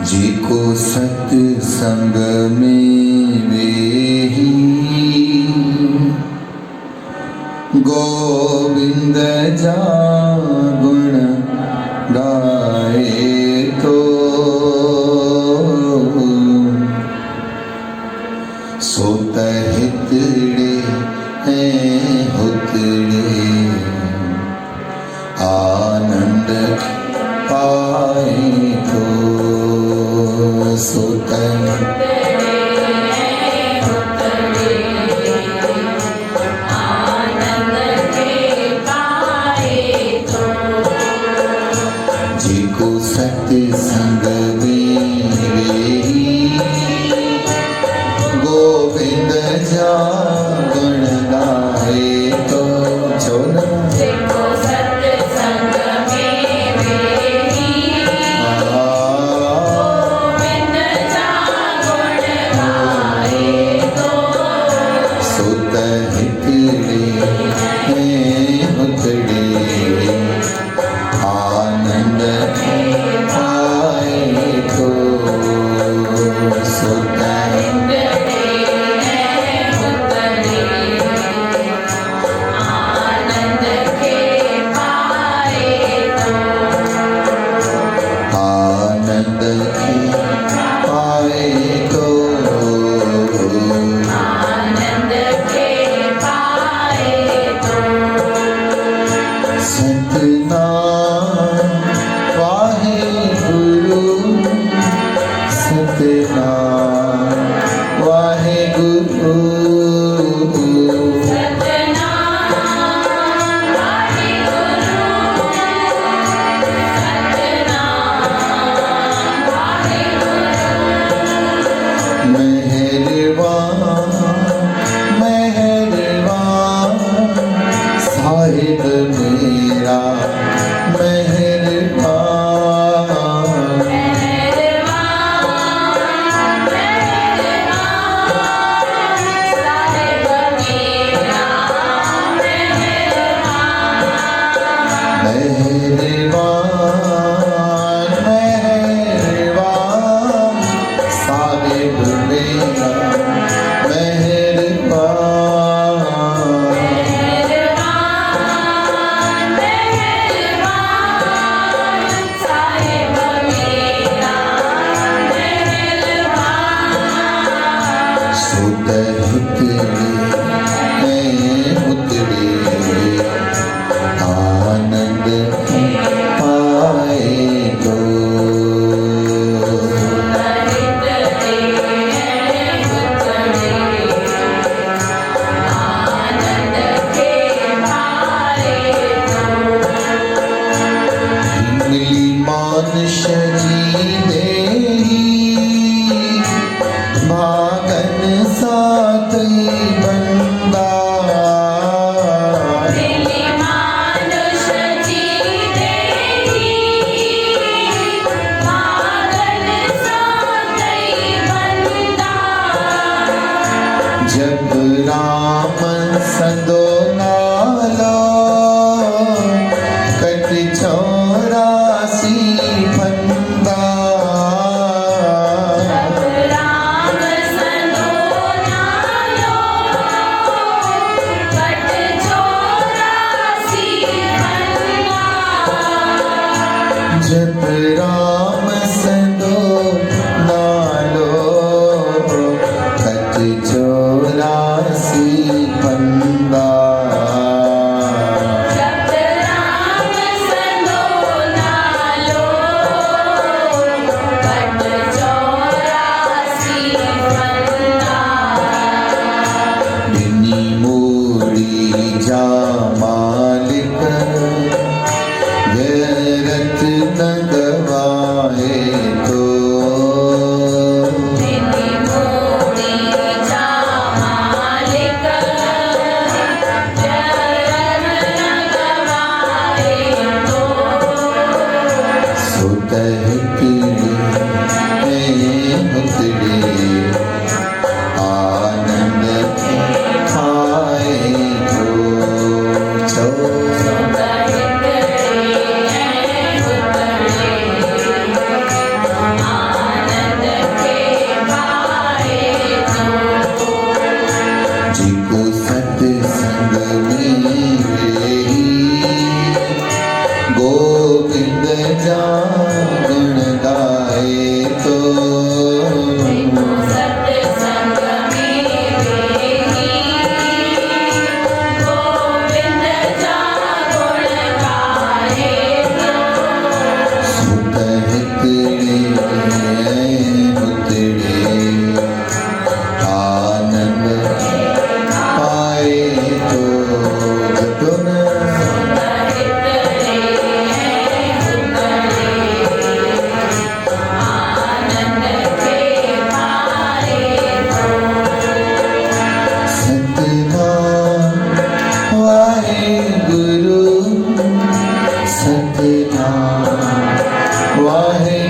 जिको सत्संग में वेही गोविंद जा गुण गाए तो सोत हितड़े हैं हुतड़े आनंद पाए तो सोत जिको सत्संग में वेही गोविंद जा गुण गाए तो छोड़ जब राम सदो नालो कट 84 फंदा राम सदो नालो कट 84 फंदा जब राम सदो नालो कट 84 फंदा जब राम सदो नालो कट 84 फंदा बिनी मूड़ी जा मालिक गैरत न गवाए तो बिनी मूड़ी जा मालिक जरन न गवाए तो सुत हितड़ी हुतड़ी आनंद खाए तो सुत हितड़े हुतड़े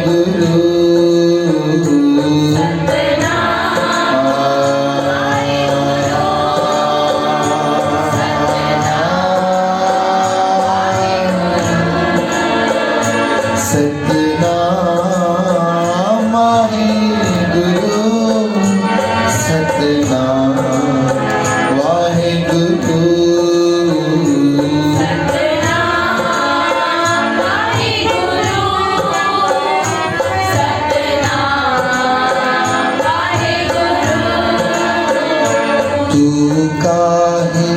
गुरु सतनाम वाहेगुरु सतनाम वाहेगुरु तू काहे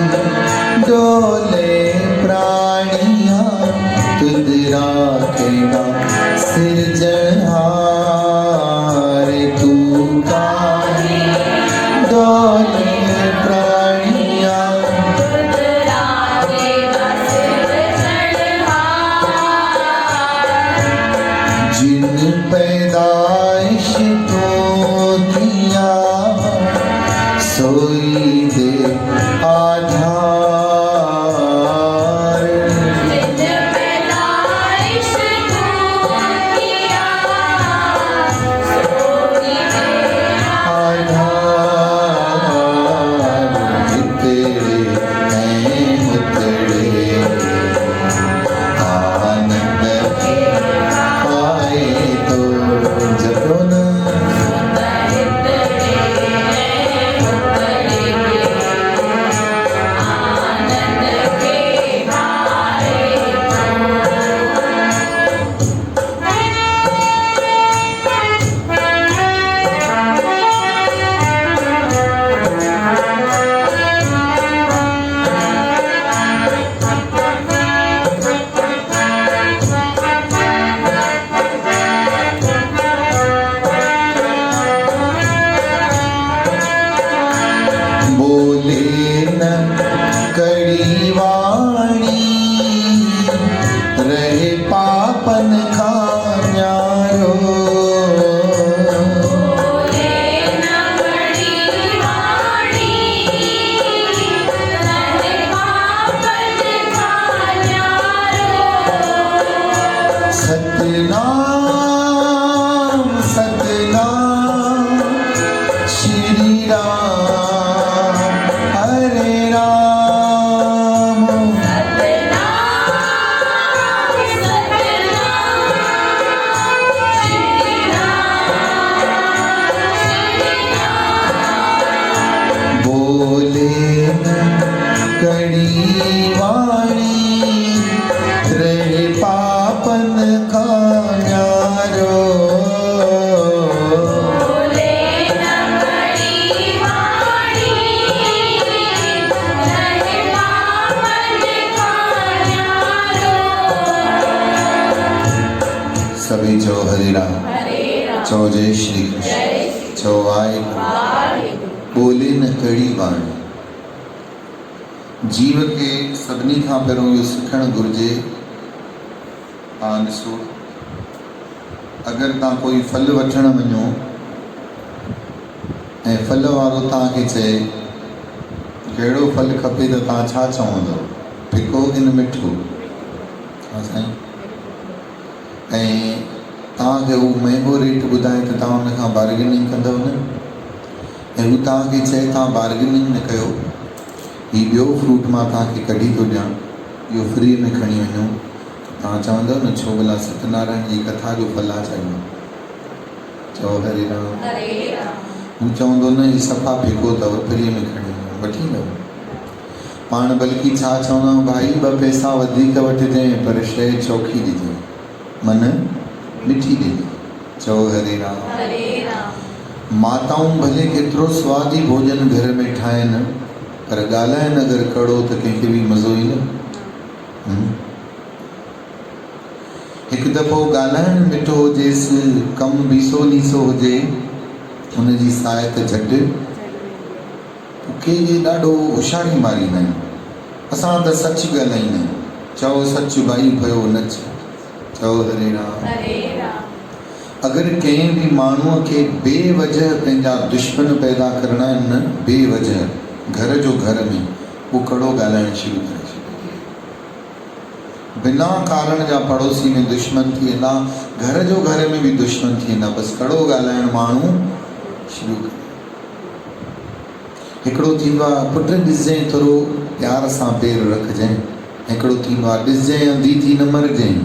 डोले प्राणिया तुद राखेगा सिरजनहार तू काहे डोले प्राणिया जिन पैदाइश तो किया सोई दे आधार आधार तेरे हैं मुतड़े आनंद पाए तो जपो न बोले न कड़ी वाणी रहे पापन का न्यारो सतनाम सतनाम श्री राम हरे राम बोले न कड़ी वाणी रहे पापन का न्यारो सभी चो हरे राम चो जय श्री कृष्ण चो वाहेगुरु बोले न कड़ी वाणी जीव के सभिनी खां पहिरियों इहो सिखणु घुरिजे तव्हां ॾिसो अगरि तव्हां कोई फल वठणु वञो ऐं फल वारो तव्हांखे चए कहिड़ो फल खपे त तव्हां छा चवंदव फिको की न मिठो हा साईं ऐं तव्हांखे हू महांगो रेट ॿुधाए त तव्हां हुन खां बार्गेनिंग कंदव न ऐं हू तव्हांखे चए तव्हां बार्गेनिंग न कयो हीउ ॿियो फ्रूट मां तव्हांखे कढी थो ॾियां इहो फ्री में खणी वञो तव्हां चवंदव न छो भला सत्यनारायण जी कथा जो फल आहे चयो चओ हरे राम हू चवंदो न हीउ सफ़ा फिको अथव फ्री में खणी वञो वठी ईंदव पाण बल्कि छा चवंदा आहियूं भाई 2 पैसा वधीक वठिजांइ पर शइ चोखी ॾिजांइ मन मिठी ॾिजांइ चओ हरे राम माताऊं भले केतिरो स्वादी भोजन घर में ठाहिनि पर ॻाल्हाइनि अगरि कड़ो त कंहिंखे बि मज़ो ई न हिकु दफ़ो ॻाल्हाइणु मिठो हुजेसि कमु बीसो लीसो हुजे हुनजी सायत झटि कंहिंखे ॾाढो होशियारी मारींदा आहियूं असां त सच ॻाल्हाईंदा आहियूं चओ सच भाई भयो नच चओ हरे राम अगरि कंहिं बि माण्हूअ खे बेवजह पंहिंजा दुश्मन पैदा करणा आहिनि न बेवजह घर जो घर में उहो कड़ो ॻाल्हाइणु शुरू करे छॾे बिना कारण जा पड़ोसी में दुश्मन थी वेंदा, घर जो घर में भी दुश्मन थी वेंदा। बसि कड़ो ॻाल्हाइण माण्हू शुरू करे। हिकिड़ो थींदो आहे पुट ॾिसजांइ थोरो प्यार सां पेर रखजांइ, हिकिड़ो थींदो आहे ॾिसजांइ अंधी थी न मरजांइ।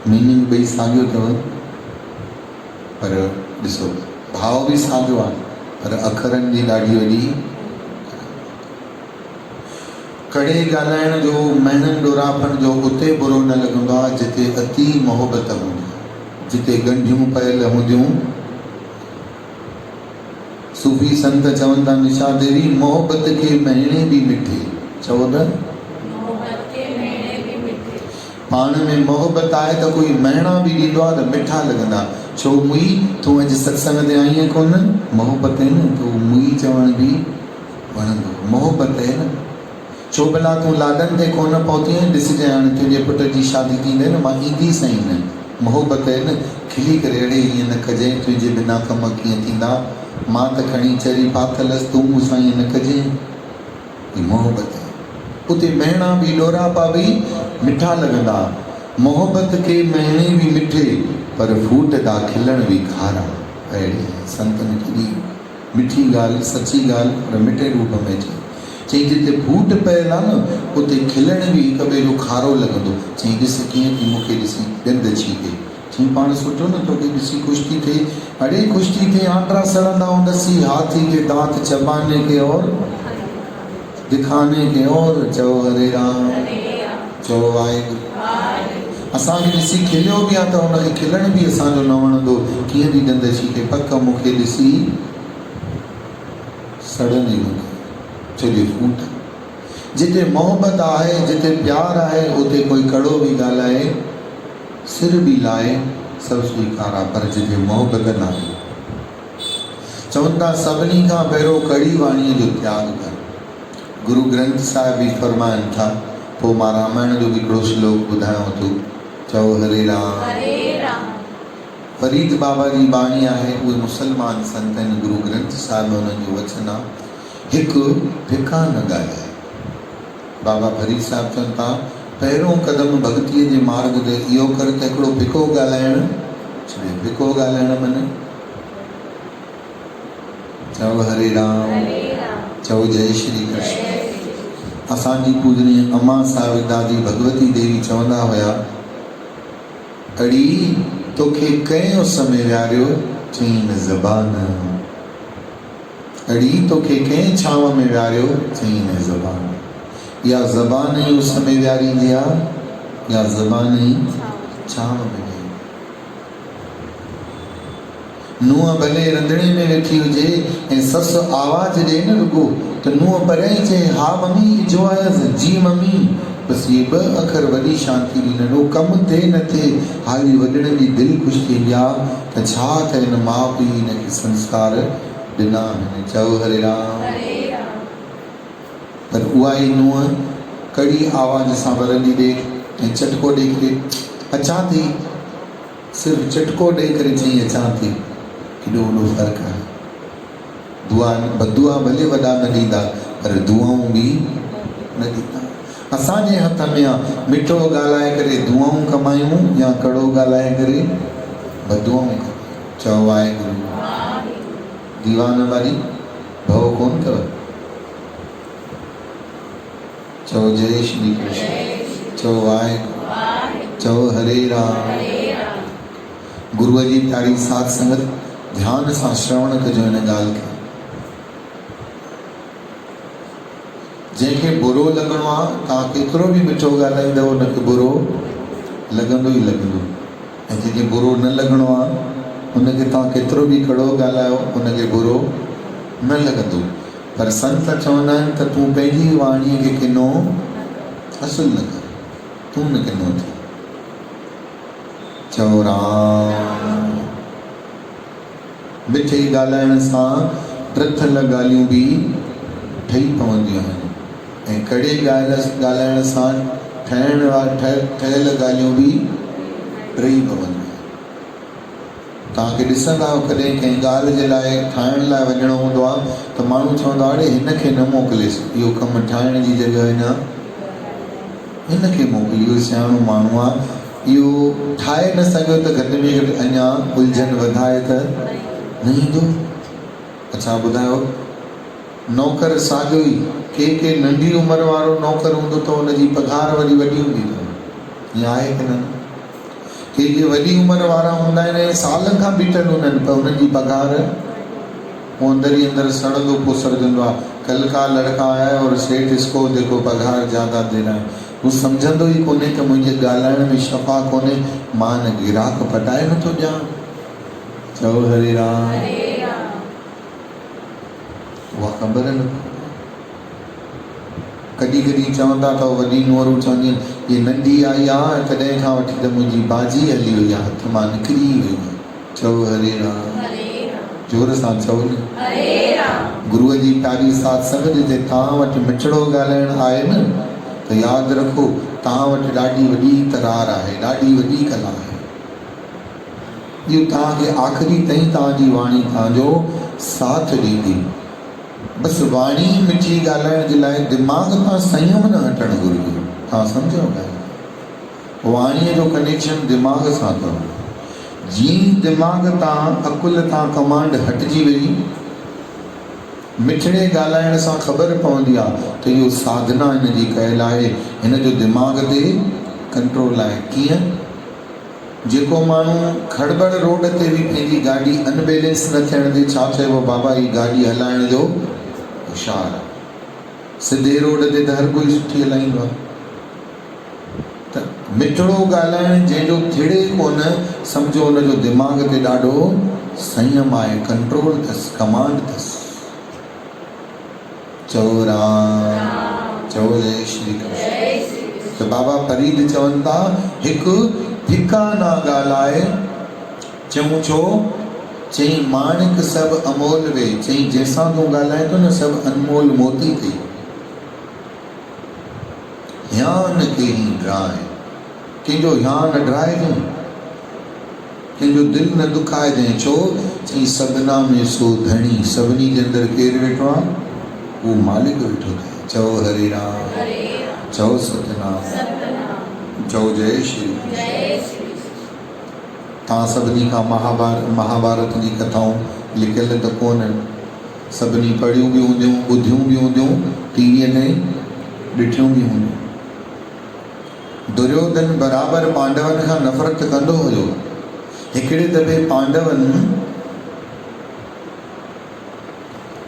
मीनिंग ॿई साॻियो अथव, पर ॾिसो भाव बि साॻियो आहे, पर अखरनि जी ॾाढी वॾी। कड़े ॻाल्हाइण जो, महननि ॾोरापण जो उते बुरो न लॻंदो आहे जिते अति मोहबत हूंदी आहे, जिते ॻंढियूं पयल हूंदियूं। सूफ़ी संत चवनि था निशा देवी मोहबत के महीने भी मिठे, चओ न पाण में मोहबत आहे त कोई महीना बि ॾींदो आहे त मिठा लॻंदा। छो मुई तूं अॼु सत्संग ते आई कोन, मोहबत आहे न, तो मुई चवण बि वणंदो, मोहबत आहे न। छो भला तूं लाॾनि ते कोन पहुती आहीं, ॾिसजांइ हाणे तुंहिंजे पुट जी शादी थींदे न, मां ईंदी सही न, मोहबत आहे न। खिली करे अड़े ईअं न कजांइ, तुंहिंजे बिना कम कीअं थींदा, मां त खणी चरी फाथलसि, तूं मूंसां ईअं न कजांइ, ही मोहबत आहे। उते महीना बि ॾोरापा बि मिठा लॻंदा। मोहबत के महीने भी मिठे पर फूटदा खिलण बि खारा। अहिड़ी संतनि जी मिठी ॻाल्हि, सची ॻाल्हि, पर मिठे रूप में चई। चई जिते फूट पयल आहे न उते खिलण बि हिक ॿिए जो खारो लॻंदो। चई ॾिस कीअं थी मूंखे ॾिसी ॾंद अची थिए। चई पाण सुठो न तोखे ॾिसी ख़ुशि थी थिए, अड़े ख़ुशि थी थिए आंट्रा सड़ंदा हूंदसी, हाथी के दांत चबाने के और दिखाने के और। चओ हरे राम, चओ वाहेगुरु। असांखे ॾिसी खिलियो बि आहे त हुनखे खिलण बि असांजो न वणंदो, कीअं थी ॾंद अची थिए, पक मूंखे ॾिसी सड़ंदी हूंदी। छो जो फूट, जिते मोहबत आहे, जिते प्यार आहे, उते कोई कड़ो बि ॻाल्हाए, सिर बि लाहे, सभु स्वीकार आहे। पर जिते मोहबत न आहे, चवनि था सभिनी खां पहिरियों कड़ी वाणीअ जो त्याग कर। गुरु ग्रंथ साहिब बि फरमाइनि था। पोइ मां रामायण जो बि हिकिड़ो श्लोक ॿुधायांव थो। चओ हरे राम। फरीद बाबा जी बाणी आहे, उहे मुसलमान संत आहिनि, गुरु ग्रंथ साहिब में हुननि जो वचन आहे, हिकु फिका न ॻाल्हाए। बाबा फरीद साहिब चवनि था पहिरियों कदम भक्तीअ जे मार्ग ते इहो कर त हिकिड़ो फिको ॻाल्हाइण छॾे। फिको ॻाल्हाइण माने चओ हरे राम, चओ जय श्री कृष्ण। असांजी पूजनीय अम्मा साहिब दादी भगवती देवी चवंदा हुया, अड़ी तोखे कंहिं उस में विहारियो, चई न ज़बान। अड़ी तोखे कंहिं छांव में विहारियो, चई न ज़बान। या ज़बान ई उस में विहारींदी आहे, या ज़बान ई छांव में। नूंहं भले रंधिणे में वेठी हुजे ऐं ससु आवाज़ ॾिए न रुॻो, त नूंहं परियां ई चए हा मम्मी जो आयसि, जी मम्मी, बसि इहे ॿ अखर वॾी शांती ॾींदा। कमु थिए न थिए, हाली वॾड़नि जी दिलि ख़ुशि थींदी आहे त छा त हिन माउ पीउ हिनखे संस्कार ॾिना आहिनि। चओ हरे राम। पर उहा ई नूंहं कड़ी आवाज़ सां वरंदी ॾे ऐं चटको ॾेई करे अचां थी, सिर्फ़ु चटको ॾेई करे चई अचां थी, केॾो वॾो फ़र्क़ु आहे। दुआ बदुआ भले वॾा न ॾींदा, पर दुआऊं बि न ॾींदा। असांजे हथ में आहे मिठो ॻाल्हाए करे दुआऊं कमायूं या कड़ो ॻाल्हाए करे बदुआऊं कमायूं। चओ वाहेगुरु। दीवान वारी भव कोन अथव। चओ जय श्री कृष्ण। चओ वाहेगुरु। चओ हरे राम। गुरुअ जी प्यारी साथ संगत ध्यान सां श्रवण कजो हिन ॻाल्हि खे। जंहिंखे बुरो लॻणो आहे, तव्हां केतिरो बि मिठो ॻाल्हाईंदव हुनखे बुरो लॻंदो ई लॻंदो, ऐं जंहिंखे बुरो न लॻणो आहे हुनखे तव्हां केतिरो बि कड़ो ॻाल्हायो हुनखे बुरो न लॻंदो। पर संत चवंदा आहिनि त तूं पंहिंजी वाणीअ खे किनो असुल न कर, तूं न किनो थी। चओ राम। मिठे ॻाल्हाइण सां प्रथल ॻाल्हियूं बि ठही पवंदियूं आहिनि, ऐं कड़े ॻाल्हाइण सां ठहियल ॻाल्हियूं बि रही पवंदियूं। तव्हांखे ॾिसंदा आहियो कॾहिं कंहिं ॻाल्हि जे लाइ ठाहिण लाइ वञिणो हूंदो आहे त माण्हू चवंदो आहे अड़े हिन खे न मोकिलियसि, इहो कमु ठाहिण जी जॻह न हिनखे मोकिलियो सियाणो माण्हू आहे इहो ठाहे न सघियो त घटि में घटि अञा उलझन वधाए त न ईंदो। अच्छा ॿुधायो नौकर साॻियो ई के नंढी उमिरि वारो नौकर हूंदो त हुनजी पघार वरी वॾी हूंदी अथव, ईअं आहे की न? के वॾी उमिरि वारा हूंदा आहिनि सालनि खां बीठल हूंदा आहिनि पर हुननि जी पघार वो अंदर ही अंदर सड़ंदो पोसरजंदो आहे। कल का लड़का आया है और सेठ इसको देखो पघार ज़्यादा दे रहा है, वो सम्झंदो ई कोन्हे त मुंहिंजे ॻाल्हाइण में शफ़ा कोन्हे, मां न गिराक पटाए नथो ॾियां। चओ हरे राम। उहा ख़बर न कॾहिं कॾहिं चवंदा अथव वॾी नूरूं चवंदियूं आहिनि ये नंढी आई आहे तॾहिं खां वठी त मुंहिंजी बाजी हली वई आहे, हथ मां निकिरी वई आहे। चओ हरे राम, जोर सां चओ न। गुरुअ जी प्यारी साथ संगत जे तव्हां वटि मिठड़ो ॻाल्हाइण आहे न त यादि रखो तव्हां वटि ॾाढी वॾी तरार आहे, ॾाढी वॾी कला आहे। इहो तव्हांखे आख़िरी ताईं तव्हांजी वाणी तव्हांजो साथ ॾींदी। बसि वाणी मिठी ॻाल्हाइण जे लाइ दिमाग़ तां संयम न हटणु घुरिजे। तव्हां सम्झो ॻाल्हि, वाणीअ जो कनेक्शन दिमाग़ सां अथव। जीअं दिमाग़ तां अकुल तां कमांड हटिजी वई, मिठड़े ॻाल्हाइण सां ख़बर पवंदी आहे त इहो साधना हिन जी कयल आहे, हिन जो दिमाग़ ते कंट्रोल आहे। कीअं? जेको माण्हू खड़बड़ रोड ते बि पंहिंजी गाॾी अनबैलेंस न थियण ते छा चइबो बाबा ही गाॾी हलाइण जो होशियार आहे। सिधे रोड ते त हर कोई सुठी हलाईंदो आहे। त मिठड़ो ॻाल्हाइण जंहिंजो थिड़े कोन सम्झो हुनजो दिमाग़ ते ॾाढो संयम आहे, कंट्रोल अथसि, कमांड अथसि। चओ राम, चओ जय श्री कृष्ण। त बाबा फरीद चवनि था हिकु फिका न ॻाल्हाए चऊं छो, चई माणिक सभु अमोल वे, चई जंहिंसां तूं ॻाल्हाए थो न सभु अनमोल मोती थी। ध्यान कहीं ड्राए, कंहिंजो ध्यानु न ड्राए जांइ, कंहिंजो दिलि न दुखाए जांइ। छो? चई सभना में सो धणी, सभिनी जे अंदरि केरु वेठो आहे? वो मालिक वेठो आहे। चओ हरे राम, चओ सतनाम, चओ जय श्री कृष्ण। तव्हां सभिनी खां महाभारत जी कथाऊं लिखियल त कोन आहिनि, सभिनी पढ़ियूं बि हूंदियूं, ॿुधियूं बि हूंदियूं, टीवीअ ते ॾिठियूं बि हूंदियूं। दुर्योधन बराबरि पांडवनि खां नफ़रत कंदो हुयो। हिकिड़े दफ़े पांडवनि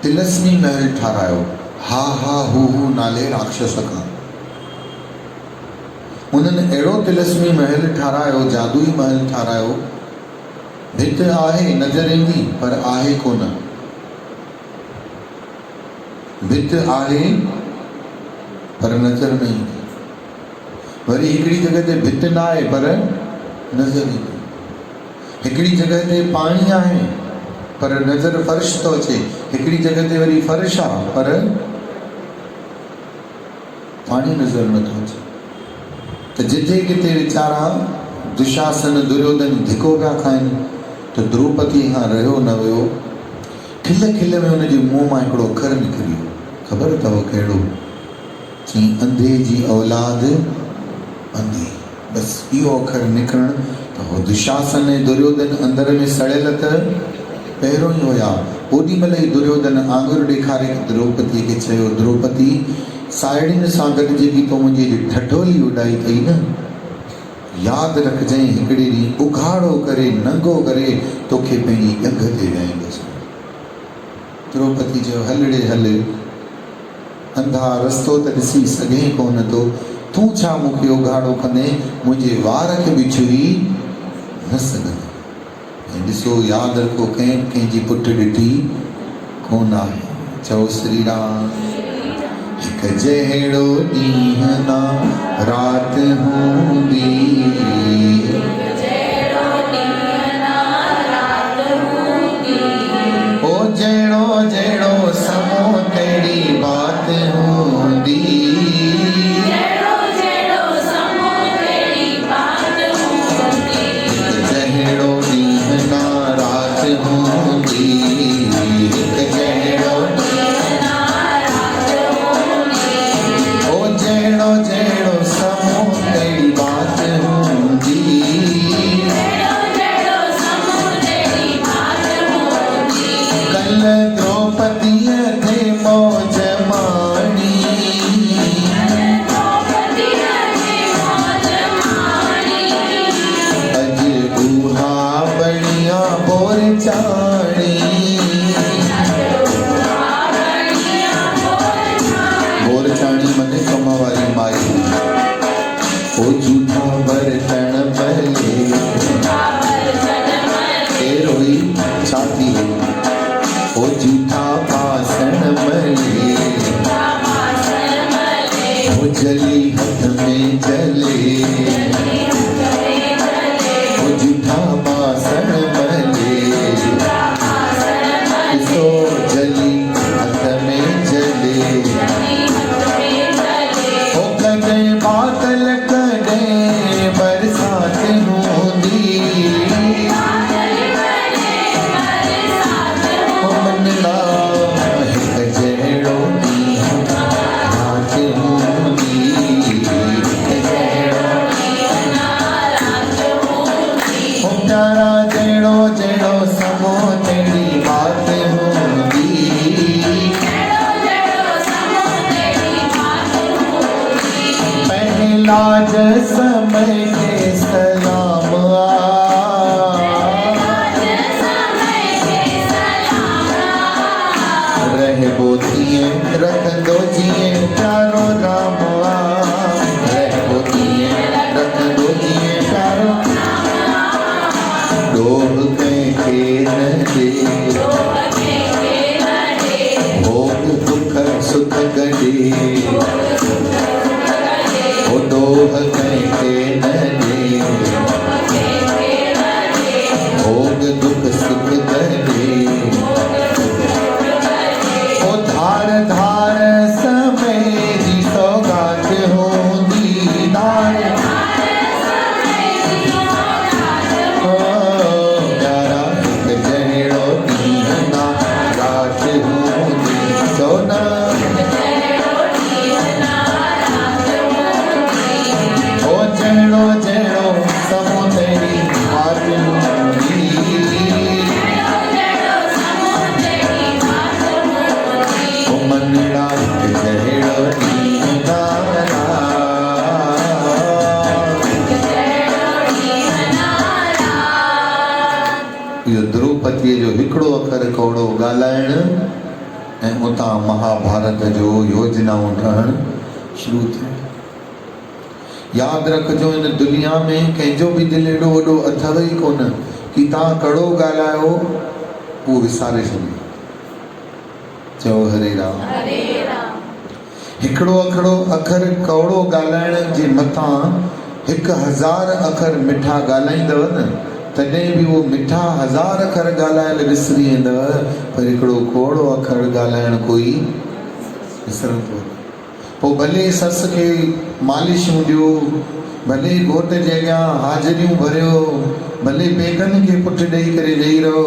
तिलस्मी महल ठारायो, हा हा हू नाले राक्षस खां। उन्हनि अहिड़ो तिलस्मी महल ठारायो, जादुई महल ठारायो, भित आहे नज़र ईंदी पर आहे कोन, भित आहे पर नज़र न ईंदी। वरी हिकिड़ी जॻह ते भित न आहे पर नज़र ईंदी। हिकिड़ी जॻह ते पाणी आहे पर नज़र फर्श थो अचे, हिकिड़ी जॻह ते वरी फर्श आहे पर पाणी नज़र नथो अचे। त जिथे किथे वीचारा दुशासन दुर्योधन धिको पिया खाइनि त द्रौपदी खां रहियो न वियो। खिल खिल में हुनजे मुंहं मां हिकिड़ो अखर निकिरी वियो, ख़बर अथव कहिड़ो? चई अंधे जी औलाद अंधी। बसि इहो अखर निकिरणु त हो दुशासन ऐं दुर्योधन अंदर में सड़ियल त पहिरियों ई हुया। ओॾी महिल ई दुर्योधन आंगुर ॾेखारे द्रौपदीअ खे चयो, द्रौपदी साहेड़ियुनि सां गॾु जेकी तो मुंहिंजी ठठोली उॾाई अथई न, यादि रखजांइ हिकिड़े ॾींहुं उघाड़ो करे नंगो करे तोखे पंहिंजी ॼंघ ते विहाईंदुसि। द्रौपदी चयो हलड़े हल, अंधा रस्तो त ॾिसी सघे कोन थो, तूं छा मूंखे उघाड़ो कंदे, मुंहिंजे वार खे बि छुरी न सघंदे। ऐं ॾिसो यादि रखो कंहिंजी पुटु ॾिठी कोन आहे। चओ श्री राम। हिकु जहिड़ो ॾींहुं न राति हूंदी, ओ जहिड़ो जहिड़ो समो तहिड़ी बात हूंदी, हिकु जहिड़ो ॾींहुं न राति हूंदी, हिकु जहिड़ो जहिड़ो जहिड़ो समो न्यारा जहिड़ो जहिड़ो समो तेरी बात हूंदी पहला समय के सलाम रहबो थिए रखंदो जिए प्यारो राम रहबो थिए रखंदो जिए प्यारो डोह कंहिंखे न ॾे भोग दुख सुख गॾे ओ डोह कंहिंखे न ॾे भोग दुख सुख गॾे ओ धार धार समय जी सौगात हूंदी धार प्यारा हिकु जहिड़ो ॾींहुं ना रात हूंदी सोना ओ जहिड़ो जहिड़ो समो तेरी बात हूंदी ओ मनड़ा हिकु जहिड़ो ॾींहुं ना इहो द्रौपदीअ जो हिकिड़ो अखर कौड़ो ॻाल्हाइणु ऐं उतां महाभारत जो योजनाऊं ठहणु शुरू थिया यादि रखिजो हिन दुनिया में कंहिंजो बि दिलि एॾो वॾो अथव ई कोन कि तव्हां कड़ो ॻाल्हायो उहो विसारे छॾियो चओ हरे राम हिकिड़ो अखर कौड़ो ॻाल्हाइण जे मथां 1000 अखर मिठा ॻाल्हाईंदव न तॾहिं बि उहो मिठा 1000 अखर ॻाल्हायल विसरी वेंदव पर हिकिड़ो कौड़ो अखर ॻाल्हाइण कोई विसरंदो पोइ भले ससु खे मालिशूं ॾियो भले घोट जे अॻियां हाज़रियूं भरियो भले पेकनि खे पुठि ॾेई करे वेही रहो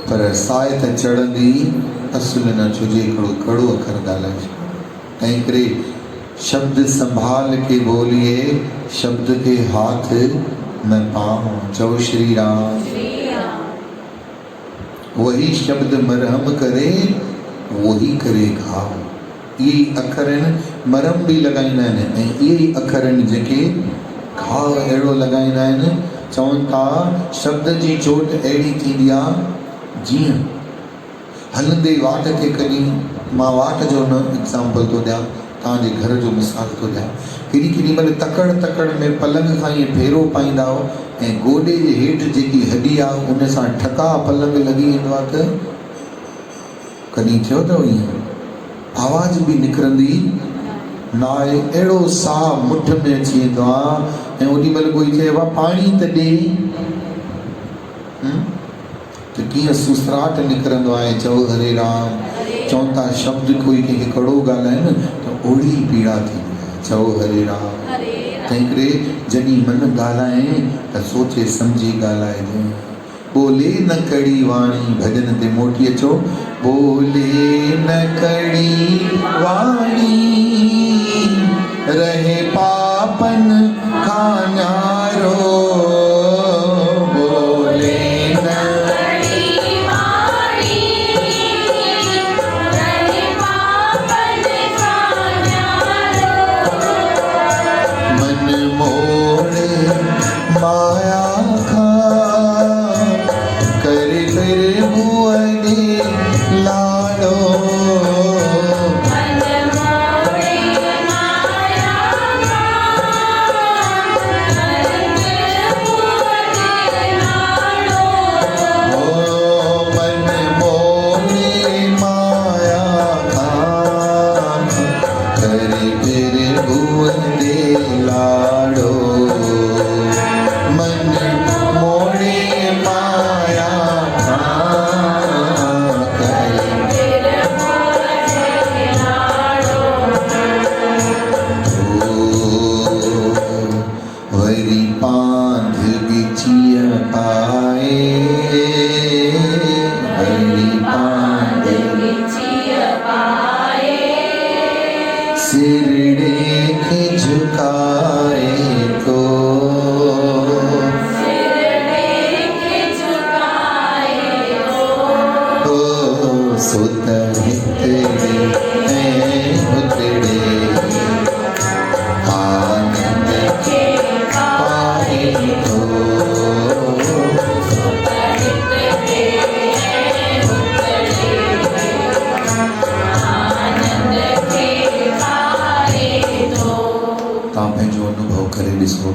पर साए त चढ़ंदी असुल न छुजे हिकिड़ो कड़ो अखर ॻाल्हाए छॾियो तंहिं करे शब्द संभाल के बोलिए शब्द के हाथ न पाओ चओ श्री राम वही शब्द मरहम करे वही करे घाव इहे अखर आहिनि मरहम बि लॻाईंदा आहिनि ऐं इहे ई अखर आहिनि जेके घाव अहिड़ो लॻाईंदा आहिनि चवनि था शब्द जी चोट अहिड़ी थींदी आहे जीअं हलंदे वाट ते कॾहिं मां वाट जो न एग्ज़ाम्पल थो ॾियां तव्हांजे घर जो मिसाल थो ॾियां केॾी महिल तकड़ में पलंग खां ईअं फेरो पाईंदा हो ऐं गोॾे जे हेठि जेकी हॾी आहे उन सां ठका पलंग लॻी वेंदो आहे त कॾहिं थियो अथव ईअं आवाज़ बि निकिरंदी न आहे अहिड़ो साह मुठ में अची वेंदो आहे ऐं ओॾी महिल कोई चए पाणी त ॾे त कीअं सुसराट निकिरंदो आहे चओ हरे राम चवनि था शब्द कोई कंहिंखे कड़ो ॻाल्हाए न त ओड़ी पीड़ा थींदी आहे चओ हरे राम तंहिं करे जॾहिं मन ॻाल्हाए त सोचे सम्झी ॻाल्हाइजे बोले न कड़ी वाणी भॼन ते मोटी अचो बोले न कड़ी वाणी रहे पापन खां न्यारो बोले न मन मोड़े माया खा करे फिर मुअने लाडो उतरे उतरे आनंद के पाए तो तव्हां पंहिंजो अनुभव करे ॾिसो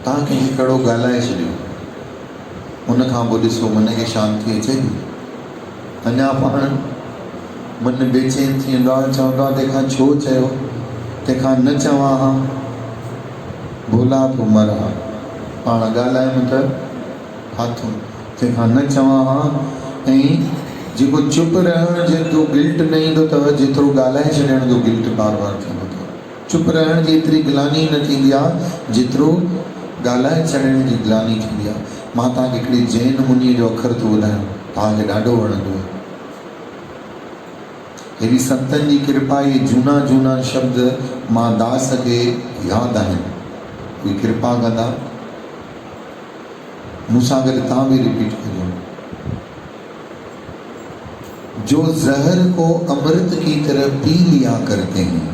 तव्हां कंहिंखे कहिड़ो ॻाल्हाए छॾियो उन खां पोइ ॾिसो मन खे शांती अचे थी अञा पाण मन बेचैन थी वेंदो आहे चवंदो आहे तंहिंखां छो चयो तंहिंखां न चवां हा भोला तूं मरा पाण ॻाल्हायूं त फाथूं तंहिंखां न चवां हा ऐं जेको चुप रहण जे तो गिल्ट न ईंदो अथव जेतिरो ॻाल्हाए छॾण जो गिल्ट बार बार थींदो अथव चुप रहण जी एतिरी गिलानी न थींदी आहे जेतिरो ॻाल्हाए छॾण जी गिलानी थींदी आहे मां तव्हांखे हिकिड़ी जैन मुनीअ जो अखर थो ॿुधायां तव्हांखे ॾाढो वणंदो हेॾी संतनि जी कृपा इहे झूना झूना शब्द मां दास खे यादि आहिनि कोई कृपा कंदा मूंसां गॾु तव्हां बि रिपीट कजो जो जहर को अमृत की तरह पी लिया करते हैं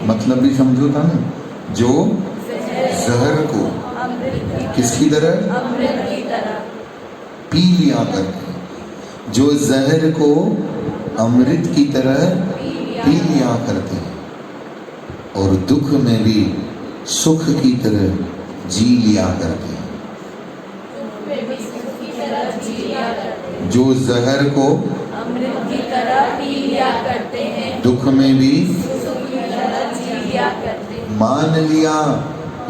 मतलब भी समझो था ना जो जहर को किसकी तरह पी लिया करते हैं जो जहर को अमृत की तरह पी लिया करते हैं और दुख में भी सुख की तरह जी लिया करते हैं जो जहर को अमृत की तरह पी लिया करते हैं दुख में भी सुख की तरह जी लिया करते हैं मान लिया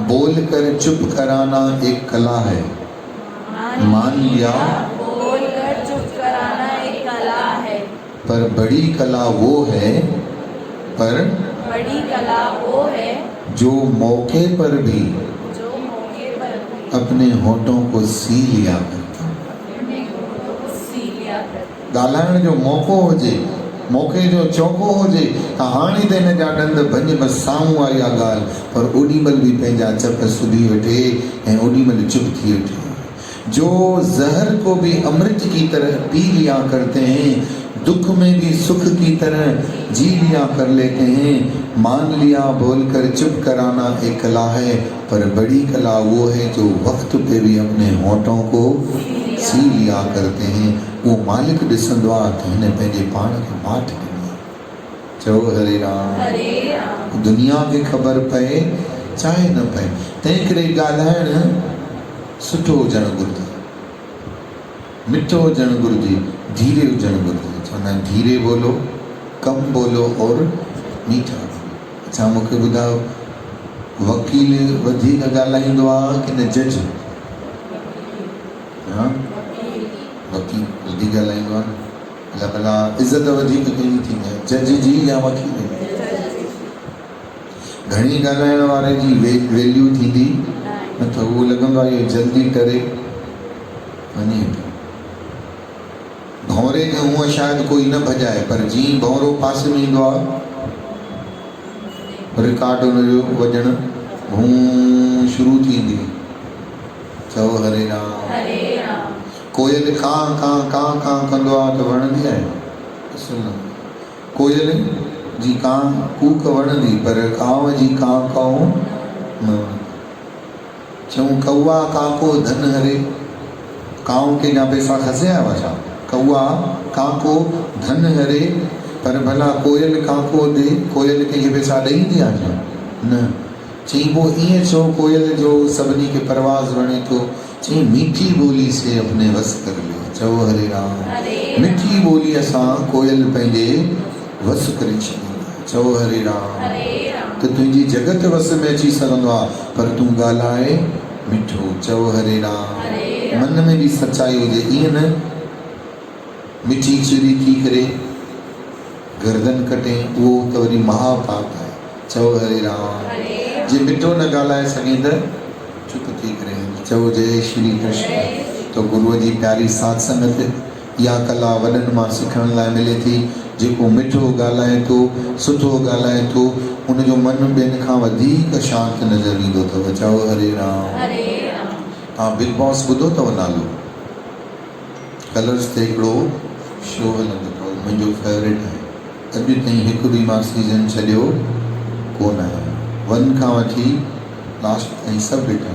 बोल कर चुप कराना एक कला है मान लिया बोल कर चुप कराना एक कला है पर बड़ी कला वो है पर बड़ी कला वो है जो मौके पर भी जो मौके पर भी अपने होठों को सी लिया करता अपने होठों को सी लिया करते ॻाल्हाइण जो मौक़ो हुजे मौक़े जो चौको हुजे त हाणे त हिन जा ॾंद भंज बसि साम्हूं आई आहे ॻाल्हि पर ओॾीमहिल बि पंहिंजा चप सुधी वेठे ऐं ओॾीमहिल चुप थी वेठे जो जहर को भी अमृत की तरह पी लिया करते हैं दुख में भी सुख की तरह जी लिया कर लेते हैं मान लिया बोलकर चुप कराना एक कला है पर बड़ी कला वो है जो वक्त पे भी अपने होठों को सी लिया करते हैं वो मालिक ॾिसंदो आहे त हिन पंहिंजे पाण खे माठ ॾिनी चओ हरे राम दुनिया खे ख़बर पए चाहे न पए तंहिं करे ॻाल्हाइण सुठो हुजणु घुरिजे मिठो हुजणु घुरिजे धीरे हुजणु घुरिजे चवंदा आहिनि धीरे बोलो कम बोलो और मीठा अच्छा मूंखे ॿुधायो वकील वधीक ॻाल्हाईंदो आहे की न जज हा वकील वधीक ॻाल्हाईंदो आहे अलाए भला इज़त वधीक कहिड़ी थींदी आहे जज जी या वकील जी घणी ॻाल्हाइण वारे जी वैल्यू थींदी न त उहो लॻंदो आहे इहो जल्दी करे वञे भंवरे खे हूअं शायदि कोई न भॼाए पर जीअं भंवरो पासे में ईंदो आहे रिकॉर्ड हुनजो वॼणु हूं शुरू थींदी चओ हरे राम कोयल कां कां कां कां कंदो आहे त वणंदी आहे कोयल जी कां कूक वणंदी पर कांव जी कां कां न चऊं कौआ काको धन हरे कांव के जा पैसा खसे आया छा कौआ काको धन हरे पर भला कोयल काको दे कोयल कंहिंखे पैसा ॾींदी आहे छा न चई पोइ ईअं छो कोयल जो सभिनी खे परवाज़ वणे थो चई मीठी ॿोली से अपने वस कर लियो चओ हरे राम मिठी ॿोलीअ सां कोयल पंहिंजे वस करे छॾींदो चओ हरे राम त तुंहिंजी जगत वस में अची सघंदो आहे पर तूं ॻाल्हाए मिठो चओ हरे राम मन में बि सच्चाई हुजे ईअं न मिठी चिड़ी थी करे गर्दन कटे उहो त वरी महापाप आहे चओ हरे राम जे मिठो न ॻाल्हाए सघे त चुप थी करे चओ जय श्री कृष्ण तो गुरुअ जी प्यारी साथ संगत इहा कला वॾनि मां सिखण लाइ मिले थी जेको मिठो ॻाल्हाए थो सुठो ॻाल्हाए थो उनजो मन ॿियनि खां वधीक शांति नज़र ईंदो अथव चओ हरे राम तव्हां बिग बॉस ॿुधो अथव नालो कलर्स ते हिकिड़ो शो हलंदो अथव, मुंहिंजो फेवरेट आहे। अॼु ताईं हिकु बि मां सीज़न छॾियो कोन आहियां, 1 खां वठी लास्ट ताईं सभु ॾिठा।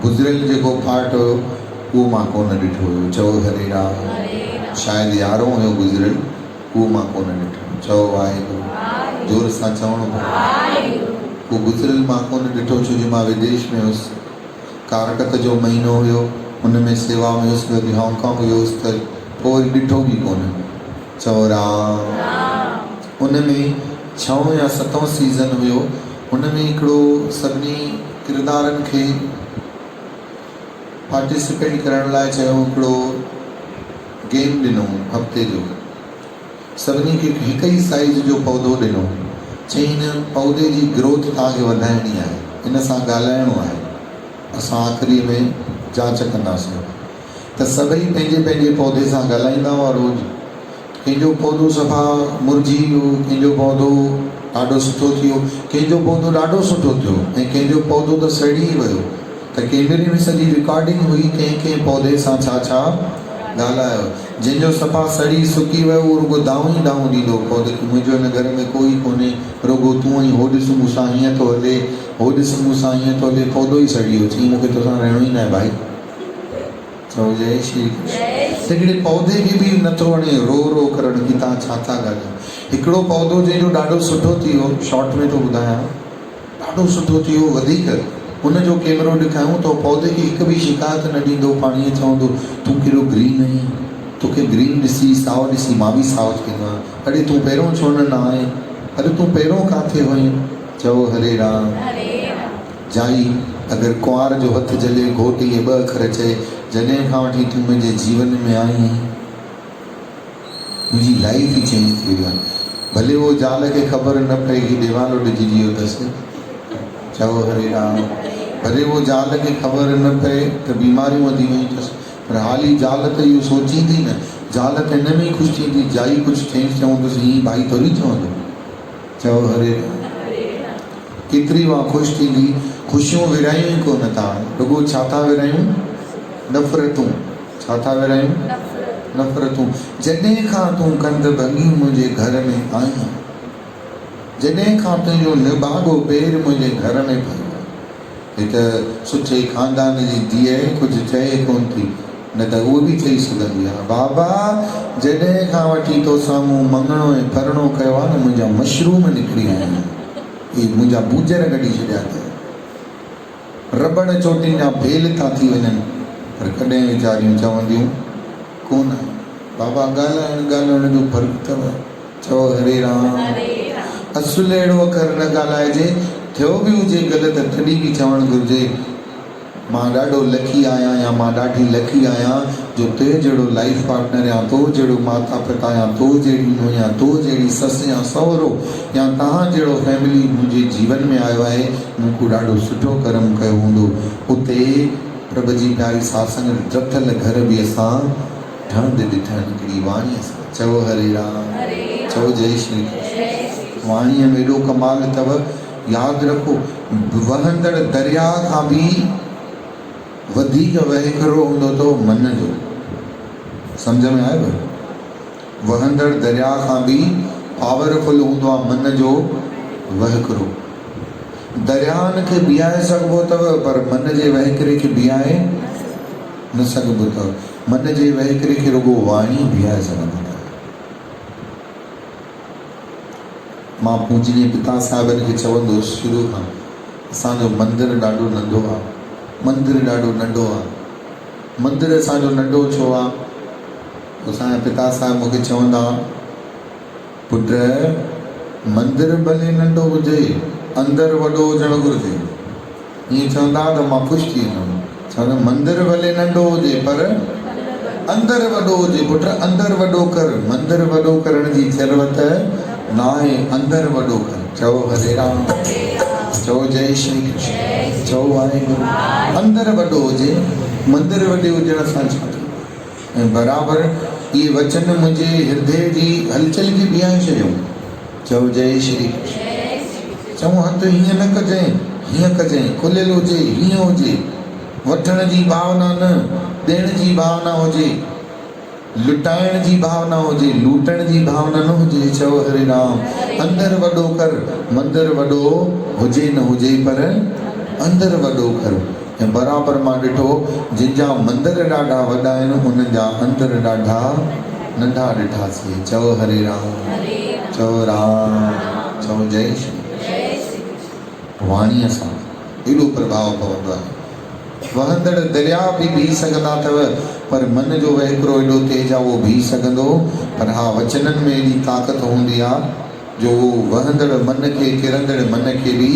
गुज़िरियल जेको पार्ट हुयो उहो मां कोन ॾिठो हुयो, चओ हरे राम। शायदि 11हों हुयो गुज़िरियल, उहो मां कोन ॾिठो। चओ वाहेगुरु, जोर सां चवणो पवंदो। उहो गुज़िरियल मां कोन ॾिठो छो जो मां विदेश में हुयुसि। कारकत जो महीनो हुयो, हुन में सेवा में हुयुसि, वरी हांगकांग हुयुसि, त पोइ वरी ॾिठो बि कोन। चओ राम। उन में 6हों या 7हों सीज़न हुयो। हुन में हिकिड़ो सभिनी किरदारनि खे पार्टिसिपेट करण लाइ चयो, हिकिड़ो गेम ॾिनो हफ़्ते जो। सभिनी खे हिकु ई साइज़ जो पौधो ॾिनो, चई हिन पौधे जी ग्रोथ तव्हांखे वधाइणी आहे, हिन सां ॻाल्हाइणो आहे, असां आख़िरी में जांच कंदासीं। त सभई पंहिंजे पंहिंजे पौधे सां ॻाल्हाईंदा हुआ रोज़ु। कंहिंजो पौधो सफ़ा मुरझी वियो, कंहिंजो पौधो ॾाढो सुठो थियो, कंहिंजो पौधो ॾाढो सुठो थियो, ऐं कंहिंजो पौधो त सड़ी वियो। त कैमरे में सॼी रिकॉर्डिंग हुई, कंहिं कंहिं पौधे सां छा छा ॻाल्हायो। जंहिंजो सफ़ा सड़ी सुकी वियो उहो रुॻो दाऊं ई दाऊं ॾींदो पौधे खे, मुंहिंजो हिन घर में कोई कोन्हे, रुॻो तूं ई, हो ॾिस मूंसां हीअं थो हले, हो ॾिस मूंसां हीअं थो हले। पौधो ई सड़ी वियो, चई मूंखे तोसां रहणो ई न आहे भाई। चओ जय श्री कृष्ण। हिकिड़े पौधे खे बि नथो वणे रो रो करणु की तव्हां छा था ॻाल्हायो। हिकिड़ो पौधो जंहिंजो ॾाढो सुठो थी वियो, शॉर्ट में थो ॿुधायां, ॾाढो सुठो थी वियो वधीक, हुनजो कैमरो ॾेखारियूं त पौधे खे हिकु बि शिकायत न ॾींदो, पाणीअ चवंदो तूं कहिड़ो ग्रीन आहीं, तोखे ग्रीन ॾिसी साओ ॾिसी मां बि साओ थी वेंदो आहियां। अड़े तूं पहिरियों छो न आहीं, अरे तूं पहिरियों काथे हुई। चओ हरे राम। जाई अगरि कुंवार जो हथु जले, घोट इहे 2 अखर चए, जॾहिं खां वठी तूं मुंहिंजे जीवन में आई आहीं मुंहिंजी लाइफ ई चेंज थी वई आहे। भले उहो ज़ाल खे ख़बर न पए कि देवालो ॾिजी वियो अथसि, चओ हरे राम। भले उहो ज़ाल खे ख़बर न पए त बीमारियूं वधी वियूं अथसि, पर हाली ज़ाल त इहो सोचींदी न, ज़ाल त हिन में ई ख़ुशि थींदी। जाई कुझु चेंज चवंदुसि हीअं भाई थोरी चवंदो, चओ हरे राम। केतिरी उहा ख़ुशि थींदी। ख़ुशियूं विरायूं ई कोन था, रुॻो छा था विरायूं, नफ़रतूं। छा था विरायूं, नफ़रतूं। जॾहिं खां तूं कंध भंगी मुंहिंजे घर में आई, जॾहिं खां तुंहिंजो निभागो पेर मुंहिंजे घर में पियो, हिकु सुठे ख़ानदान जी धीअ कुझु चए कोन थी, न त उहो बि चई सघंदी आहे बाबा जॾहिं खां वठी तो साम्हूं मङणो ऐं फरणो कयो आहे न, मुंहिंजा मशरूम निकिरी आया आहिनि, इहे मुंहिंजा बूजर कढी छॾिया अथई, रबड़ चोटियुनि जा भेल था थी वञनि, पर कॾहिं वीचारियूं चवंदियूं कोन। बाबा ॻाल्हाइण जो फ़र्क़ु अथव। चओ हरे राम। असुल अहिड़ो अखर न ॻाल्हाइजे, थियो बि हुजे ग़लति तॾहिं बि चवणु घुरिजे मां ॾाढो लकी आहियां या मां ॾाढी लकी आहियां जो ते जहिड़ो लाइफ पार्टनर या तो जहिड़ो माता पिता या तो जहिड़ी नुंहुं या तो जहिड़ी ससु या सहुरो या तव्हां जहिड़ो फैमिली मुंहिंजे जीवन में आयो आहे। मूंखे ॾाढो सुठो कर्म कयो हूंदो। उते प्रभु जी प्यारी सासंग ड्रथल घर बि असां ठहंदे ॾिठा हिकिड़ी वाणीअ सां। चओ हरे राम। चओ जय श्री कृष्ण। वाणीअ में एॾो कमाल अथव, यादि रखो वहंदड़ दरिया खां बि वधीक वहिकरो हूंदो तो मन जो। सम्झ में आयो? वहंदड़ दरिया खां बि पावरफुल हूंदो आहे मन जो वहिकरो। दरियाहनि खे बीहाए सघिबो अथव पर मन जे वहिकरे खे बीहाए न सघिबो अथव। मन जे वहिकरे खे रुॻो वाणी बीहाए सघंदी आहे। मां पूजनीय पिता साहिबनि खे चवंदुसि शुरू खां, असांजो मंदरु ॾाढो नंढो आहे, मंदरु ॾाढो नंढो आहे। मंदरु असांजो नंढो छो आहे? असांजा पिता साहिब मूंखे चवंदा, पुट मंदरु भले नंढो हुजे अंदरि वॾो हुजणु घुरिजे। ईअं चवंदा त मां ख़ुशि थी वेंदुमि। चवंदा मंदरु भले नंढो हुजे पर अंदरि वॾो हुजे। पुट अंदरि वॾो कर, मंदरु वॾो करण जी ज़रूरत न आहे, अंदरि वॾो कर। चओ हरे राम। चओ जय श्री कृष्ण। चओ वाहेगुरु। अंदरि वॾो हुजे, मंदरु वॾे हुजण सां छा थियो? ऐं बराबरि इहे वचन मुंहिंजे हृदय जी हलचल खे बीहाए छॾियो। चओ जय श्री कृष्ण। चऊं हथु हीअं न कजांइ, हीअं कजांइ, खुलियल हुजे, हीअं हुजे। वठण जी भावना न, ॾियण जी भावना हुजे। लुटाइण जी भावना हुजे, लूटण जी भावना न हुजे। चओ हरे राम। अंदर वॾो कर, मंदिर वॾो हुजे न हुजे पर अंदर वॾो कर। ऐं बराबरि मां ॾिठो जिनजा मंदिर ॾाढा वॾा आहिनि उन्हनि जा अंदर ॾाढा नंढा ॾिठासीं। चओ हरे राम, चओ राम, चओ जय श्री। वाणीअ सां एॾो प्रभाव पवंदो आहे। वहंदड़ दरिया भी बीह सघंदा अथव, पर मन जो वहिकिरो एॾो तेज आहे उहो बीह सघंदो। पर हा, वचननि में एॾी ताक़त हूंदी आहे जो वहंदड़ मन खे, किरंदड़ मन खे बि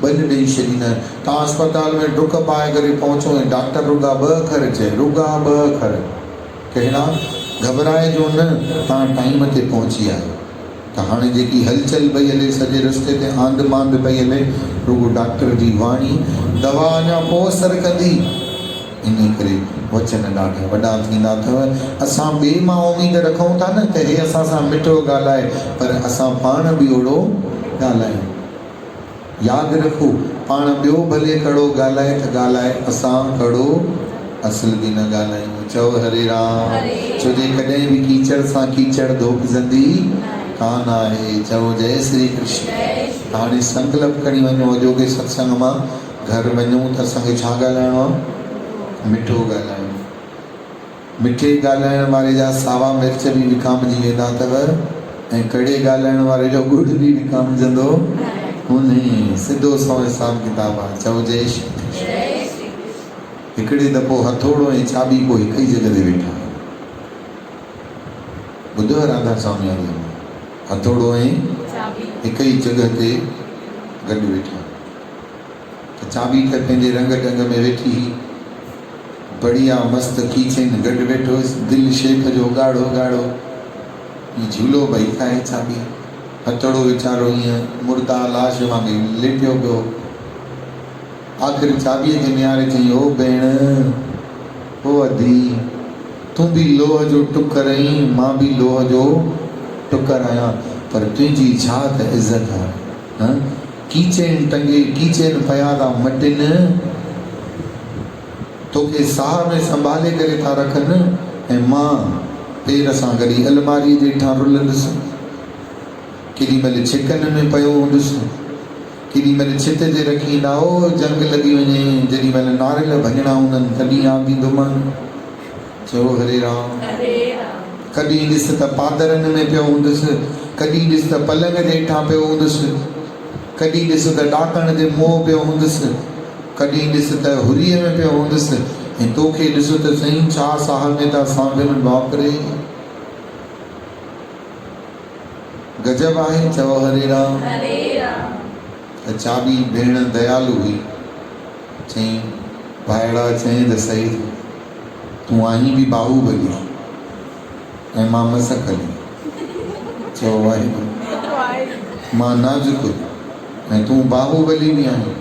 ॿध ॾेई छॾींदा आहिनि। तव्हां अस्पताल में डुक पाए करे पहुचो ऐं डॉक्टर रुॻा 2 अखर चए, रुॻा 2 अखर कहिड़ा? घबराइजो न, तव्हां टाइम ते पहुची आहियो। त हाणे जेकी हलचल पई हले सॼे रस्ते ते आंध मांध पई हले, रुॻो डॉक्टर जी वाणी दवा अञा पोइ असर कंदी। इन करे वचन ॾाढा वॾा थींदा अथव। असां ॿिए मां उमेद रखूं था न त हे असां सां मिठो ॻाल्हाए, पर असां पाण बि ओड़ो ॻाल्हायूं। यादि रखो, पाण ॿियो भले कड़ो ॻाल्हाए त ॻाल्हाए, असां कड़ो असुल बि न ॻाल्हायूं। चओ हरे राम। छो जे कॾहिं बि कीचड़ सां कीचड़ धोपजंदी कान आहे। चओ जय श्री कृष्ण। हाणे संकल्प खणी वञो, अॼोके सत्संग मां घर वञूं त असांखे छा ॻाल्हाइणो आहे? मिठो ॻाल्हाइणो। मिठे ॻाल्हाइण वारे जा सावा मिर्च बि विकामजी वेंदा अथव ऐं कड़े ॻाल्हाइण वारे जो गुड़ बि विकामजंदो कोन्हे। सिधो सो हिसाब किताब आहे। चओ जय श्री कृष्ण। हिकिड़े दफ़ो हथोड़ो ऐं चाबी को हिकु ई जॻह ते वेठा। ॿुधो राधा स्वामी वारी, हथोड़ो ऐं हिकु ई जॻह ते गॾु वेठा। त चाबी त पंहिंजे रंग ढंग में वेठी हुई, बढ़िया मस्त कीचेन गॾु वेठो हुयुसि, दिलि शेख जो ॻाढ़ो ॻाढ़ो झूलो भई खाए चाबी। हथोड़ो वीचारो ईअं मुर्दा लाश वांगुरु लेटियो पियो। आख़िर चाबीअ खे निहारे चई, ओ भेण, ओ अधी, तूं बि लोह जो टुकर आहीं, मां बि लोह जो टुकर आहियां, पर तुंहिंजी छा त इज़त आहे। कीचेन टंगे, कीचेन पिया था मटिन, तोखे साह में संभाले करे था रखनि, ऐं मां पेर सां गॾी अलमारीअ जे हेठां रुलंदुसि। केॾी महिल छिकनि में पियो हूंदुसि, केॾी महिल छित ते रखी ईंदा हो, जंग लॻी वञे, जेॾी महिल नारेल भञणा हूंदनि तॾहिं आंदींदुमि। चओ हरे राम। कॾहिं ॾिस त पादरनि में पियो हूंदुसि, कॾहिं ॾिस त पलंग जे हेठां पियो हूंदुसि, कॾहिं ॾिस त ॾाकण जे मुंहुं पियो हूंदुसि, कॾहिं ॾिस त हुरीअ में पियो हूंदुसि। ऐं तोखे ॾिसो त सही छा साह में था सांभनि। बाप रे, गजब आहे। चओ हरे राम। त चाबी भेण दयालु हुई, चई भाइड़ा चई त सही, तूं आहीं बि बाहुबली ऐं मां मसकली। चओ वाहेगुरु। मां नाज़ुक ऐं तूं बाहुबली बि आहीं।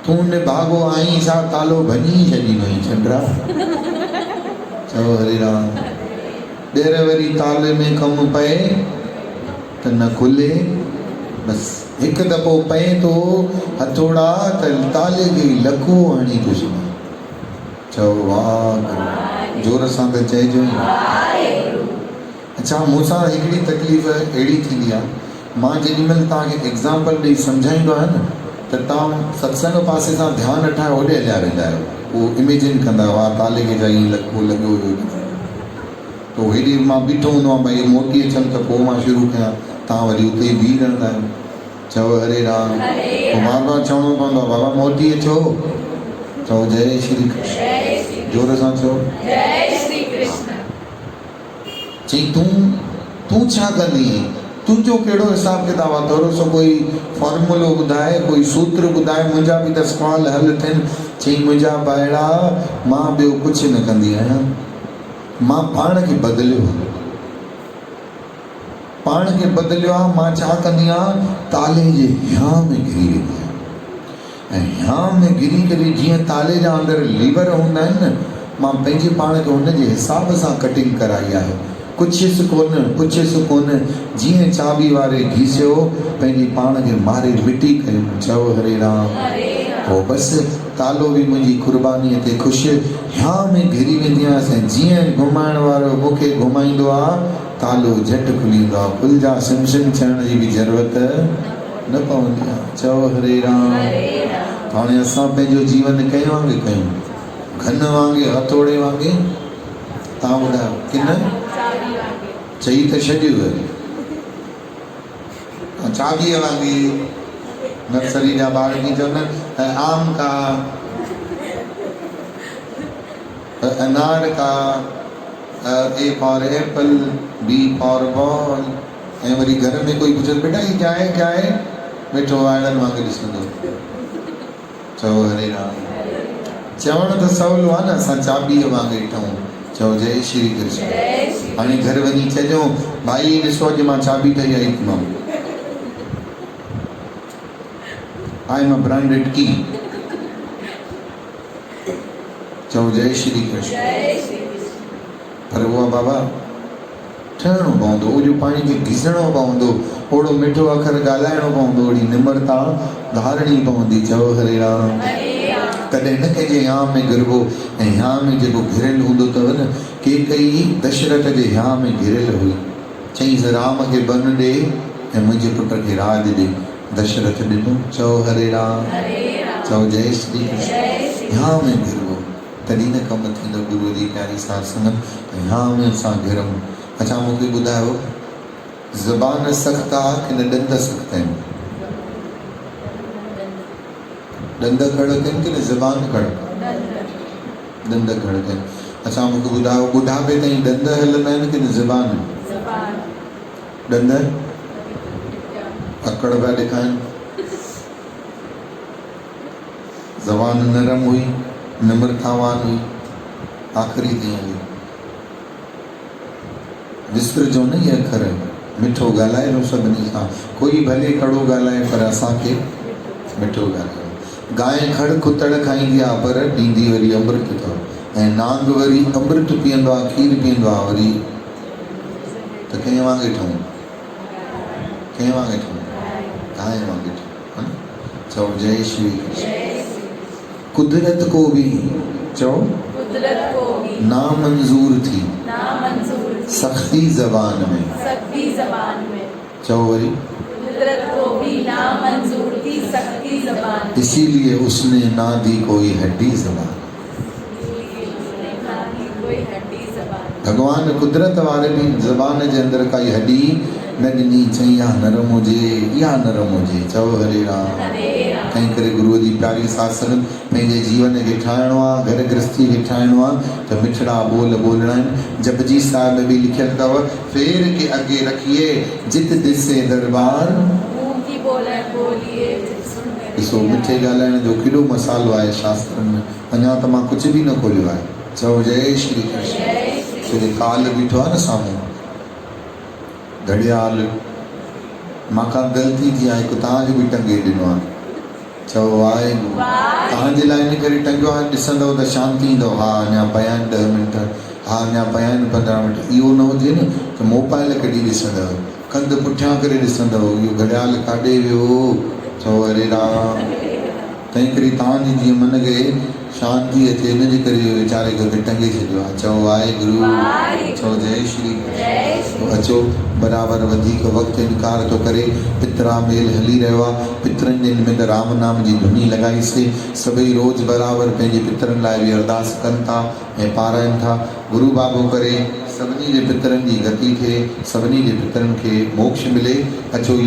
तूं निभागो आहीं छा, तालो भञी छॾींदो आहीं चंड्रा। चओ हरे राम। ॿीहर वरी ताले में कमु पए त न खुले, बसि हिकु दफ़ो पए थो हथोड़ा त ताले खे लको हणी थो छॾे। चओ वाह, जोर सां त चइजो। अच्छा, मूंसां हिकिड़ी तकलीफ़ अहिड़ी थींदी आहे, मां जेॾी महिल तव्हांखे एग्ज़ाम्पल ॾेई सम्झाईंदो आहियां न, त तव्हां सत्संग पासे सां ध्यानु ठाहे होॾे हलिया वेंदा आहियो। उहो इमेजिन कंदा आहियो, हा ताले खे जाई लको लॻो हुयो, तो हेॾी मां बीठो हूंदो आहियां, भई मोटी अचनि त पोइ मां शुरू कयां, तव्हां वरी उते ई बीह रहंदा आहियो। चओ हरे राम। पोइ बार बार चवणो पवंदो आहे, बाबा मोटी अचो। चओ जय श्री कृष्ण। जोर सां चओ जय श्री कृष्ण। चई तूं छा कंदी, तुंहिंजो कहिड़ो हिसाब किताब आहे, थोरो सो कोई फॉर्मूलो ॿुधाए, कोई सूत्र ॿुधाए, मुंहिंजा बि त सुवाल हल थियनि। चई मुंहिंजा भाइड़ा, मां ॿियो कुझु न कंदी आहियां, मां पाण खे बदिलियो आहे। पाण खे बदिलियो आहे। मां छा कंदी आहियां, ताले जे हियां में घिरी वेंदी आहियां, ऐं हियां में घिरी करे जीअं ताले जा अंदरि लीवर हूंदा आहिनि न, मां पंहिंजे पाण खे हुन जे हिसाब सां कटिंग कराई आहे। पुछियसि कोन, जीअं चाबी वारे घिसियो, पंहिंजे पाण खे मारे मिटी कयो। चओ हरे राम। पोइ बसि तालो भी मुंहिंजी कुर्बानीअ ते ख़ुशि ह्या में घिरी वेंदी आहियां। जीअं घुमाइण वारो मूंखे घुमाईंदो आहे तालो झटि खुलींदो आहे, खुलजा सिम सिम थियण जी बि ज़रूरत न पवंदी आहे। चओ हरे राम। हाणे असां पंहिंजो जीवन कंहिं वांगुरु कयूं? घन वांगुरु, हथोड़े वांगुरु? तव्हां ॿुधायो की न? चई त छॾियो चाबीअ वांगुरु। नर्सरी जा ॿार बि चवंदा आहिनि आम का, अनार का, A for apple, B for ball. ऐं वरी घर में कोई पुछे बेटा ही क्या है, वेठो वाइड़नि वांगुरु ॾिसंदो। चओ हरे राम। चवण त सवलो आहे न, असां चाबीअ वांगुरु ठहूं। चओ जय श्री कृष्ण। हाणे घर वञी चइजो भाई ॾिसो अॼु मां चाबी ठही आई मां, आई एम अ ब्रांडेड की। चओ जय श्री कृष्ण। पर उहा बाबा ठहणो पवंदो, ओजो पाणी खे घिसणो पवंदो, ओड़ो मिठो अखर ॻाल्हाइणो पवंदो, ओड़ी निम्रता धारणी पवंदी। चओ हरे राम। तॾहिं न कंहिंजे ह्या में घिरबो। ऐं ह्या में जेको घिरियल हूंदो अथव न, केकई दशरथ जे ह्या में घिरियल हुई। चईंसि राम खे बन ॾे ऐं मुंहिंजे पुट खे राज ॾे। दशरथ ॾिनो। चओ हरे राम। चओ जय श्री कृष्ण। ह्या में घिरबो, तॾहिं न कमु थींदो। गुरू जी प्यारी साध संगत, ह्या में असां घिरूं। अच्छा मूंखे ॿुधायो, ज़बान सख़्त आहे कि न ॾंद सख़्त आहिनि? ॾंद कड़क आहिनि कि न ज़बान कड़क? ॾंद कड़क आहिनि। अच्छा मूंखे ॿुधायो, ॿुढापे ताईं ॾंद हलंदा आहिनि कि न ज़बान? ॾंद अकड़ पिया ॾेखारिनि। ज़बान नरम हुई, निम्रतावान हुई, आख़िरी ताईं हुई। विसरजो न इहे अखर, मिठो ॻाल्हाइजो सभिनी सां। कोई भले कड़ो ॻाल्हाए पर असांखे मिठो ॻाल्हाइजो। गांइ खड़ खुतड़ खाईंदी आहे पर ॾींदी वरी अमृत अथव। ऐं नांग वरी अमृत पीअंदो आहे, खीर पीअंदो आहे वरी। त कंहिं वांगुरु ठहूं? कंहिं वांगुरु ठहूं? गांइ वांगुरु ठहूं। चओ जय श्री कृष्ण। कुदरत को भी, चओ नामंजूर थी सख्ती जबान में। चओ वरी। कुदरत को भी नामंजूर थी सख्ती जबान में, इसीलिए उसने ना दी कोई हड्डी जबान। भगवान कुदरत वारे भी ज़बान जे अंदरि काई हड्डी न ॾिनी। चई या नरम हुजे या नरम हुजे। चओ हरे राम। तंहिं करे गुरूअ जी प्यारी साध संगत, पंहिंजे जीवन खे ठाहिणो आहे, घर गृहस्थी खे ठाहिणो आहे त मिठड़ा बोल बोलणा आहिनि। जपजी साहिब में बि लिखियल अथव, फेर के अॻे रखिए जित दिसे दरबार। ॾिसो मिठे ॻाल्हाइण जो केॾो मसालो आहे शास्त्रनि में। अञा त मां कुझु बि न खोलियो आहे। चओ जय श्री कृष्ण। छो जो काल बीठो आहे न साम्हूं, घड़ियाल। मांखां ग़लती थी आहे, हिकु तव्हांखे बि टंगे ॾिनो आहे। चओ वाहेगुरु। तव्हांजे लाइ इन करे टंगियो आहे, ॾिसंदव त शांती ईंदव। हा अञा पिया आहिनि 10 मिंट, हा अञा पिया आहिनि 15 मिंट। इहो न हुजे न त मोबाइल कढी ॾिसंदव, कंध पुठियां करे ॾिसंदव, इहो घड़ियाल काॾे वियो। चओ हरे राम। तंहिं करे तव्हांजे जीअं मन खे शांती अचे, इनजे करे वीचारे खे टंगे छॾियो आहे। चओ वाहेगुरु। चओ जय श्री कृष्ण। अचो, बराबरि वधीक वक़्तु इनकार थो करे, पितरा मेल हली रहियो आहे। पितरनि ॾिन में त राम नाम जी धुनी लॻाईसीं। सभई रोज़ु बराबरि पंहिंजे पितरनि लाइ बि अरदास कनि था ऐं पारायनि था। गुरू बाबो करे सभिनी जे पितरनि जी गति थिए, सभिनी जे पितरनि खे मोक्ष मिले। अचो।